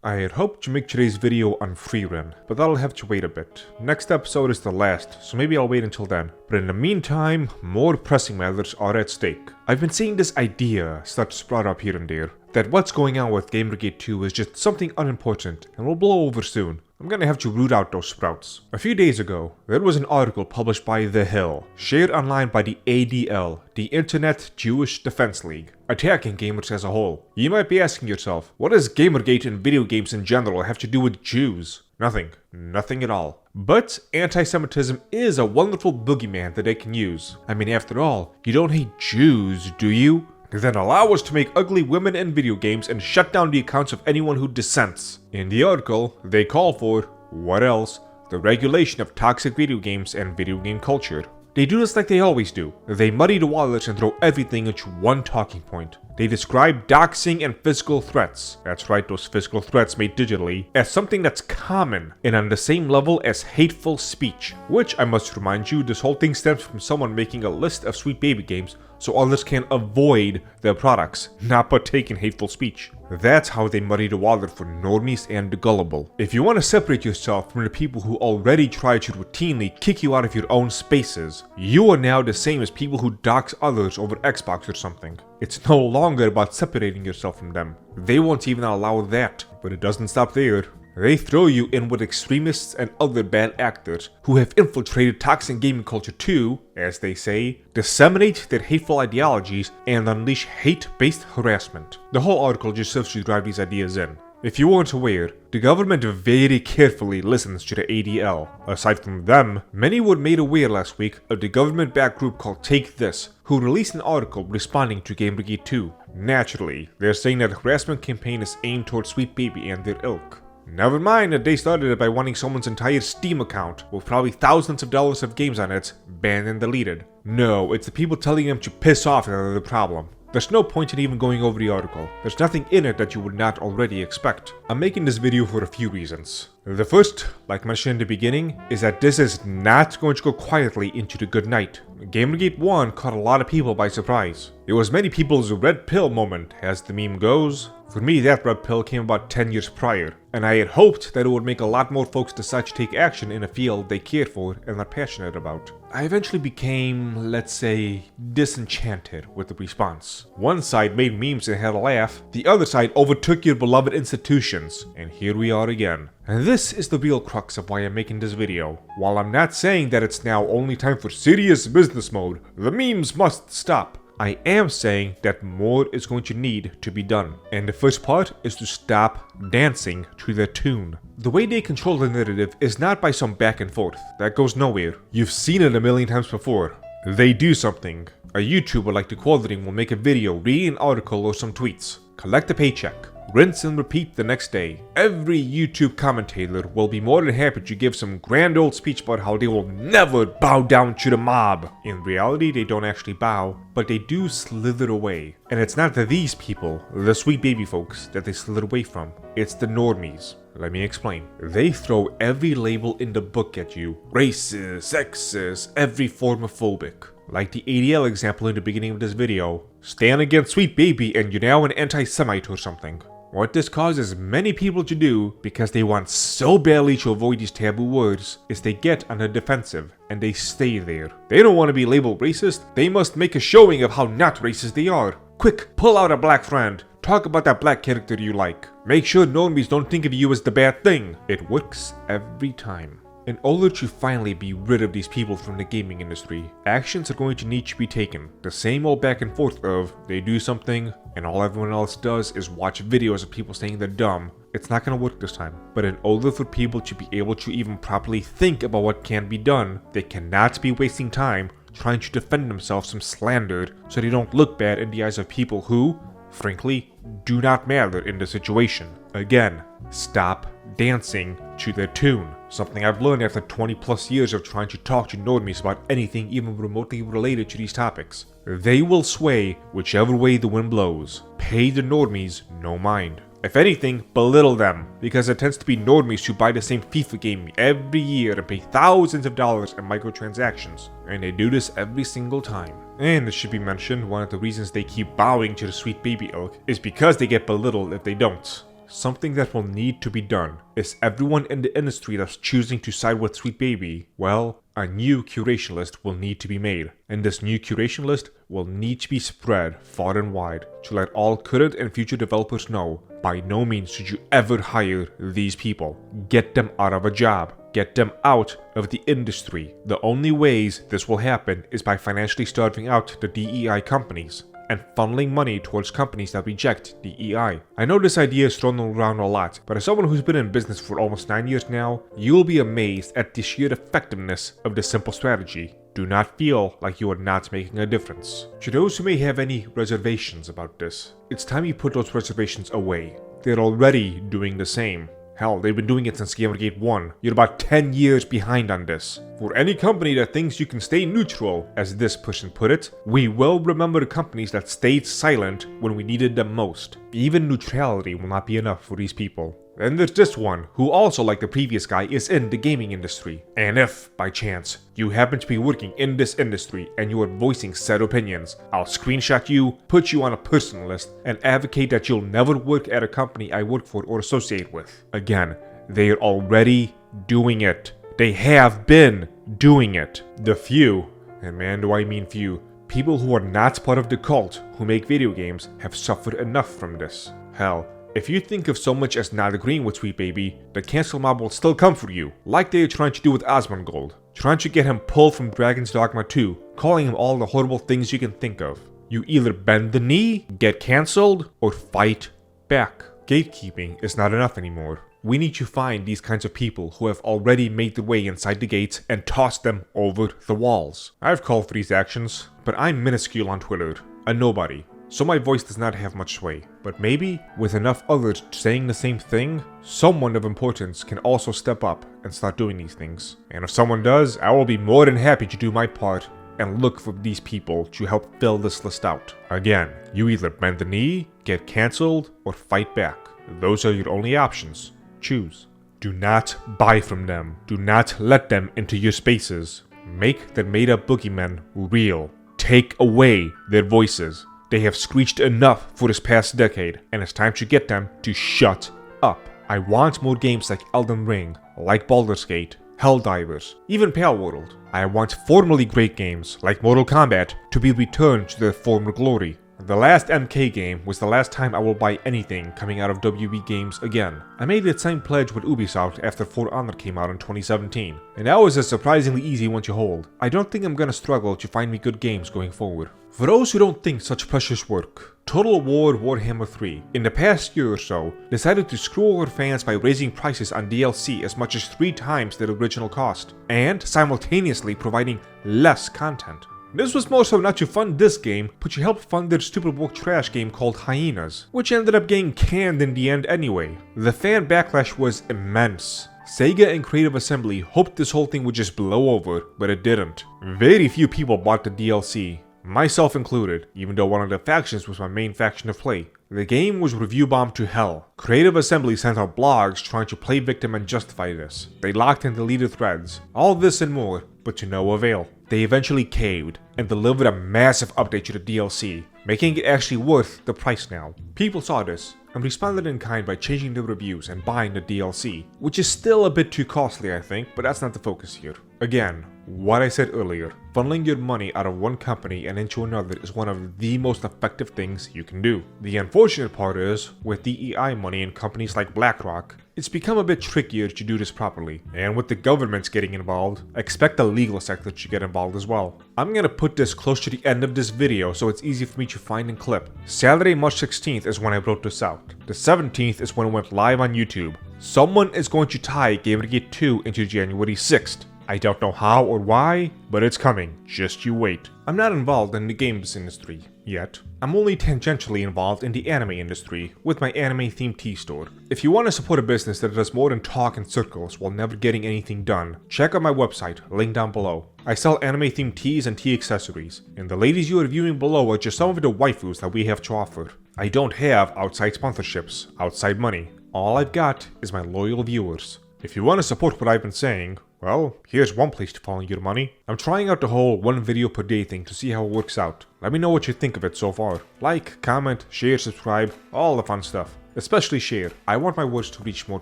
I had hoped to make today's video on Freerun, but that'll have to wait a bit. Next episode is the last, so maybe I'll wait until then. But in the meantime, more pressing matters are at stake. I've been seeing this idea start to sprout up here and there, that what's going on with Gamergate 2 is just something unimportant and will blow over soon. I'm gonna have to root out those sprouts. A few days ago, there was an article published by The Hill, shared online by the ADL, the Internet Jewish Defense League, attacking gamers as a whole. You might be asking yourself, what does Gamergate and video games in general have to do with Jews? Nothing. Nothing at all. But anti-Semitism is a wonderful boogeyman that they can use. I mean, after all, you don't hate Jews, do you? Then allow us to make ugly women in video games and shut down the accounts of anyone who dissents. In the article, they call for, what else? The regulation of toxic video games and video game culture. They do this like they always do. They muddy the waters and throw everything into one talking point. They describe doxing and physical threats, that's right, those physical threats made digitally, as something that's common and on the same level as hateful speech. Which, I must remind you, this whole thing stems from someone making a list of sweet baby games so others can avoid their products, not partake in hateful speech. That's how they muddy the water for normies and the gullible. If you want to separate yourself from the people who already try to routinely kick you out of your own spaces, you are now the same as people who dox others over Xbox or something. It's no longer about separating yourself from them. They won't even allow that. But it doesn't stop there. They throw you in with extremists and other bad actors who have infiltrated toxic gaming culture to, as they say, disseminate their hateful ideologies and unleash hate-based harassment. The whole article just serves to drive these ideas in. If you weren't aware, the government very carefully listens to the ADL. Aside from them, many were made aware last week of the government-backed group called Take This, who released an article responding to Gamergate 2. Naturally, they're saying that the harassment campaign is aimed towards Sweet Baby and their ilk. Never mind that they started it by wanting someone's entire Steam account, with probably thousands of dollars of games on it, banned and deleted. No, it's the people telling them to piss off that are the problem. There's no point in even going over the article. There's nothing in it that you would not already expect. I'm making this video for a few reasons. The first, like mentioned in the beginning, is that this is not going to go quietly into the good night. Gamergate 1 caught a lot of people by surprise. It was many people's red pill moment, as the meme goes. For me, that red pill came about 10 years prior, and I had hoped that it would make a lot more folks decide to take action in a field they care for and are passionate about. I eventually became, let's say, disenchanted with the response. One side made memes and had a laugh, the other side overtook your beloved institutions, and here we are again. And this is the real crux of why I'm making this video. While I'm not saying that it's now only time for serious business mode, the memes must stop. I am saying that more is going to need to be done. And the first part is to stop dancing to their tune. The way they control the narrative is not by some back and forth. That goes nowhere. You've seen it a million times before. They do something. A YouTuber like The Quality will make a video, read an article or some tweets, collect a paycheck, rinse and repeat the next day. Every YouTube commentator will be more than happy to give some grand old speech about how they will never bow down to the mob. In reality, they don't actually bow, but they do slither away. And it's not these people, the sweet baby folks, that they slither away from. It's the normies. Let me explain. They throw every label in the book at you. Racist, sexist, every form of phobic. Like the ADL example in the beginning of this video. Stand against Sweet Baby and you're now an anti-Semite or something. What this causes many people to do, because they want so badly to avoid these taboo words, is they get on the defensive, and they stay there. They don't want to be labeled racist, they must make a showing of how not racist they are. Quick, pull out a black friend, talk about that black character you like. Make sure normies don't think of you as the bad thing. It works every time. In order to finally be rid of these people from the gaming industry, actions are going to need to be taken. The same old back and forth of, they do something, and all everyone else does is watch videos of people saying they're dumb. It's not going to work this time. But in order for people to be able to even properly think about what can be done, they cannot be wasting time trying to defend themselves from slander so they don't look bad in the eyes of people who, frankly, do not matter in the situation. Again, stop dancing to their tune. Something I've learned after 20 plus years of trying to talk to normies about anything even remotely related to these topics. They will sway whichever way the wind blows. Pay the normies no mind. If anything, belittle them, because it tends to be normies who buy the same FIFA game every year and pay thousands of dollars in microtransactions. And they do this every single time. And it should be mentioned, one of the reasons they keep bowing to the Sweet Baby ilk is because they get belittled if they don't. something that will need to be done. Is everyone in the industry that's choosing to side with Sweet Baby? Well, a new curation list will need to be made, and this new curation list will need to be spread far and wide to let all current and future developers know by no means should you ever hire these people. Get them out of a job. Get them out of the industry. The only ways this will happen is by financially starving out the DEI companies and funneling money towards companies that reject DEI. I know this idea is thrown around a lot, but as someone who's been in business for almost 9 years now, you'll be amazed at the sheer effectiveness of this simple strategy. Do not feel like you are not making a difference. To those who may have any reservations about this, it's time you put those reservations away. They're already doing the same. Hell, they've been doing it since Gamergate 1. You're about 10 years behind on this. For any company that thinks you can stay neutral, as this person put it, we will remember the companies that stayed silent when we needed them most. Even neutrality will not be enough for these people. And there's this one, who also like the previous guy is in the gaming industry. And if, by chance, you happen to be working in this industry and you are voicing said opinions, I'll screenshot you, put you on a personal list, and advocate that you'll never work at a company I work for or associate with. Again, they're already doing it. They have been doing it. The few, and man do I mean few, people who are not part of the cult who make video games have suffered enough from this. Hell, if you think of so much as not agreeing with Sweet Baby, the cancel mob will still come for you, like they are trying to do with Osmongold, trying to get him pulled from Dragon's Dogma 2, calling him all the horrible things you can think of. You either bend the knee, get cancelled, or fight back. Gatekeeping is not enough anymore. We need to find these kinds of people who have already made their way inside the gates and toss them over the walls. I've called for these actions, but I'm minuscule on Twitter, a nobody. So my voice does not have much sway, but maybe with enough others saying the same thing, someone of importance can also step up and start doing these things. And if someone does, I will be more than happy to do my part and look for these people to help fill this list out. Again, you either bend the knee, get cancelled, or fight back. Those are your only options. Choose. Do not buy from them. Do not let them into your spaces. Make the made-up boogeymen real. Take away their voices. They have screeched enough for this past decade, and it's time to get them to shut up. I want more games like Elden Ring, like Baldur's Gate, Helldivers, even Palworld. I want formerly great games, like Mortal Kombat, to be returned to their former glory. The last MK game was the last time I will buy anything coming out of WB Games again. I made that same pledge with Ubisoft after For Honor came out in 2017, and that was a surprisingly easy one to hold. I don't think I'm gonna struggle to find me good games going forward. For those who don't think such precious work, Total War Warhammer 3, in the past year or so, decided to screw over fans by raising prices on DLC as much as 3 times their original cost, and simultaneously providing less content. This was more so not to fund this game, but to help fund their stupid woke trash game called Hyenas, which ended up getting canned in the end anyway. The fan backlash was immense. Sega and Creative Assembly hoped this whole thing would just blow over, but it didn't. Very few people bought the DLC, myself included, even though one of the factions was my main faction of play. The game was review bombed to hell. Creative Assembly sent out blogs trying to play victim and justify this. They locked and deleted threads. All this and more, but to no avail. They eventually caved and delivered a massive update to the DLC, making it actually worth the price now. People saw this and responded in kind by changing their reviews and buying the DLC, which is still a bit too costly I think, but that's not the focus here. Again, what I said earlier, funneling your money out of one company and into another is one of the most effective things you can do. The unfortunate part is, with DEI money in companies like BlackRock, it's become a bit trickier to do this properly. And with the governments getting involved, expect the legal sector to get involved as well. I'm gonna put this close to the end of this video so it's easy for me to find and clip. Saturday, March 16th is when I wrote this out. The 17th is when it went live on YouTube. Someone is going to tie Gamergate 2 into January 6th. I don't know how or why, but it's coming. Just you wait. I'm not involved in the games industry yet. I'm only tangentially involved in the anime industry with my anime themed tea store. If you want to support a business that does more than talk in circles while never getting anything done, check out my website, link down below. I sell anime themed teas and tea accessories, and the ladies you are viewing below are just some of the waifus that we have to offer. I don't have outside sponsorships, outside money. All I've got is my loyal viewers. If you want to support what I've been saying, well, here's one place to follow your money. I'm trying out the whole 1 video per day thing to see how it works out. Let me know what you think of it so far. Like, comment, share, subscribe, all the fun stuff. Especially share, I want my words to reach more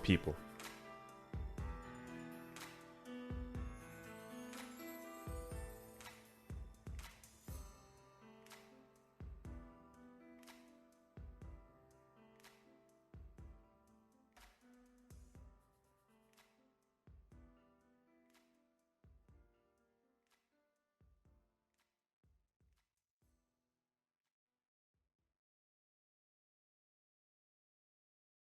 people.